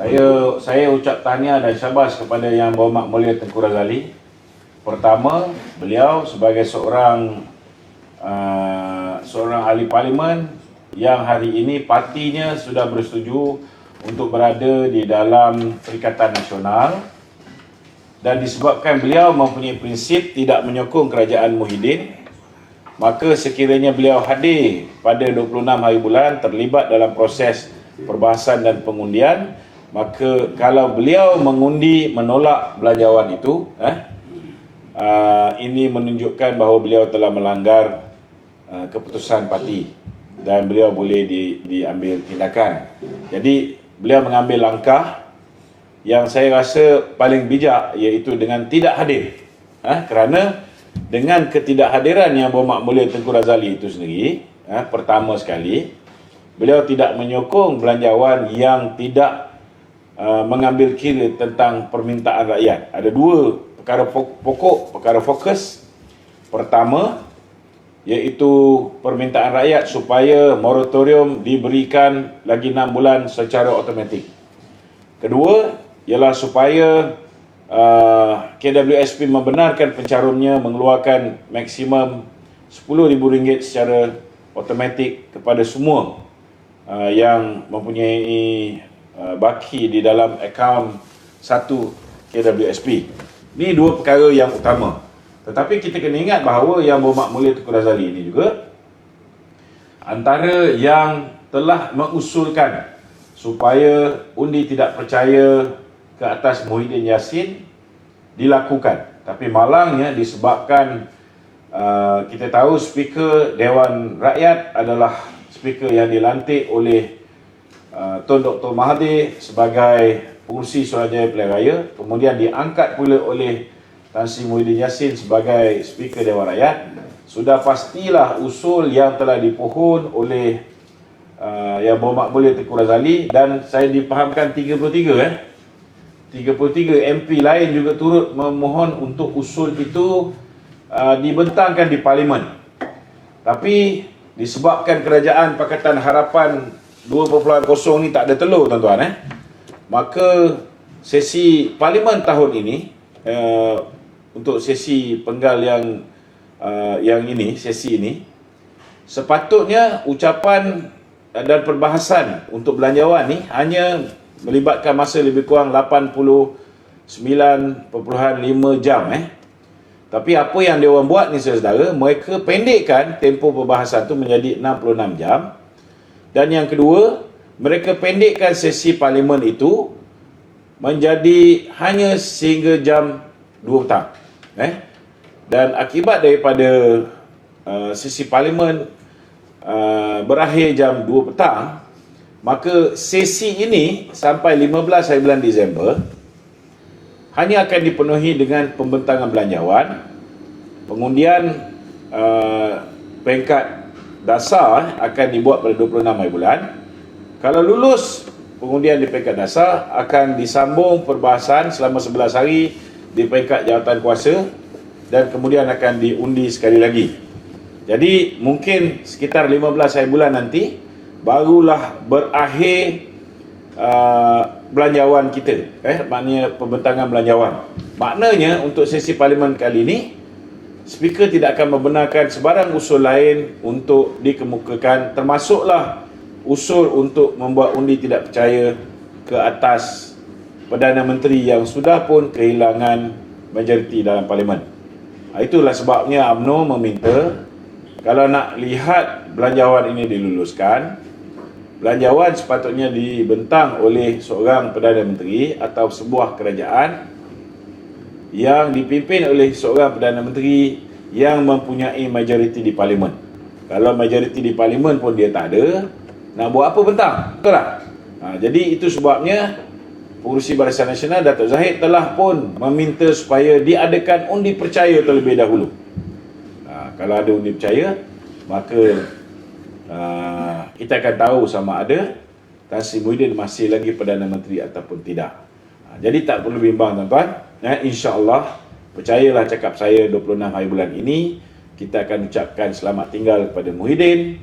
Saya ucap tahniah dan syabas kepada Yang Berhormat Mulia Tengku Razali. Pertama, beliau sebagai seorang ahli parlimen yang hari ini partinya sudah bersetuju untuk berada di dalam Perikatan Nasional, dan disebabkan beliau mempunyai prinsip tidak menyokong kerajaan Muhyiddin, maka sekiranya beliau hadir pada 26 hari bulan terlibat dalam proses perbahasan dan pengundian, maka kalau beliau mengundi menolak belanjawan itu, ini menunjukkan bahawa beliau telah melanggar keputusan parti dan beliau boleh diambil tindakan. Jadi beliau mengambil langkah yang saya rasa paling bijak, iaitu dengan tidak hadir. Kerana dengan ketidakhadiran Yang Berhormat Mulia Tengku Razali itu sendiri, pertama sekali, beliau tidak menyokong belanjawan yang tidak mengambil kira tentang permintaan rakyat. Ada dua perkara pokok, perkara fokus. Pertama, iaitu permintaan rakyat supaya moratorium diberikan lagi 6 bulan secara automatik. Kedua, ialah supaya KWSP membenarkan pencarumnya mengeluarkan maksimum RM10,000 secara automatik kepada semua yang mempunyai baki di dalam akaun satu KWSP. Ini dua perkara yang utama. Tetapi kita kena ingat bahawa Yang Berhormat Mulia Tengku Razali ini juga antara yang telah mengusulkan supaya undi tidak percaya ke atas Muhyiddin Yassin dilakukan. Tapi malangnya disebabkan kita tahu Speaker Dewan Rakyat adalah Speaker yang dilantik oleh Tun Dr. Mahathir sebagai pengurusi Suruhanjaya Pilihan Raya, kemudian diangkat pula oleh Tan Sri Muhyiddin Yassin sebagai Speaker Dewan Rakyat. Sudah pastilah usul yang telah dipohon oleh Yang Berhormat Mulia Tengku Razali, dan saya dipahamkan 33 MP lain juga turut memohon untuk usul itu dibentangkan di Parlimen. Tapi disebabkan Kerajaan Pakatan Harapan 2.0 ni tak ada telur, tuan-tuan, maka sesi Parlimen tahun ini, untuk sesi penggal yang ini, sesi ini, sepatutnya ucapan dan perbahasan untuk belanjawan ni hanya melibatkan masa lebih kurang 89.5 jam. Tapi apa yang dia orang buat ni, saudara, mereka pendekkan tempoh perbahasan tu menjadi 66 jam. Dan yang kedua, mereka pendekkan sesi parlimen itu menjadi hanya sehingga jam 2 petang. Dan akibat daripada sesi parlimen berakhir jam 2 petang, maka sesi ini sampai 15 hari bulan Disember hanya akan dipenuhi dengan pembentangan belanjawan, pengundian peringkat dasar akan dibuat pada 26 hari bulan. Kalau lulus pengundian di peringkat dasar, akan disambung perbahasan selama 11 hari di peringkat jawatan kuasa, dan kemudian akan diundi sekali lagi. Jadi mungkin sekitar 15 hari bulan nanti barulah berakhir belanjawan kita, maknanya pembentangan belanjawan. Maknanya untuk sesi parlimen kali ini, Speaker tidak akan membenarkan sebarang usul lain untuk dikemukakan, termasuklah usul untuk membuat undi tidak percaya ke atas Perdana Menteri yang sudah pun kehilangan majoriti dalam parlimen. Itulah sebabnya UMNO meminta, kalau nak lihat belanjawan ini diluluskan, belanjawan sepatutnya dibentang oleh seorang Perdana Menteri atau sebuah kerajaan yang dipimpin oleh seorang Perdana Menteri yang mempunyai majoriti di parlimen. Kalau majoriti di parlimen pun dia tak ada, nak buat apa bentang? Betul tak? Jadi itu sebabnya Pengurusi Barisan Nasional Datuk Zahid telah pun meminta supaya diadakan undi percaya terlebih dahulu. Kalau ada undi percaya, maka kita akan tahu sama ada Tan Sri Muhyiddin masih lagi Perdana Menteri ataupun tidak. Jadi tak perlu bimbang, tuan-tuan. InsyaAllah, percayalah cakap saya, 26 hari bulan ini kita akan ucapkan selamat tinggal kepada Muhyiddin,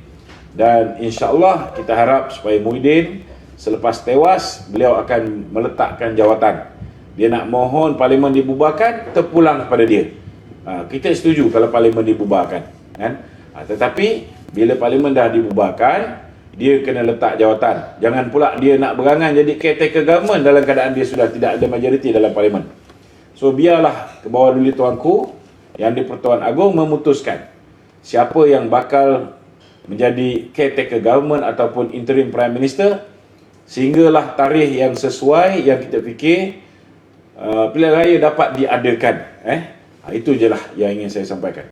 dan insyaAllah kita harap supaya Muhyiddin selepas tewas beliau akan meletakkan jawatan. Dia nak mohon parlimen dibubarkan, terpulang kepada dia. Kita setuju kalau parlimen dibubarkan, kan? Tetapi bila parlimen dah dibubarkan, dia kena letak jawatan. Jangan pula dia nak berangan jadi caretaker government dalam keadaan dia sudah tidak ada majoriti dalam parlimen. So biarlah ke bawah duli tuanku yang di Pertuan Agong memutuskan siapa yang bakal menjadi caretaker government ataupun interim prime minister, sehinggalah tarikh yang sesuai yang kita fikir pilihan raya dapat diadakan. Itu je lah yang ingin saya sampaikan.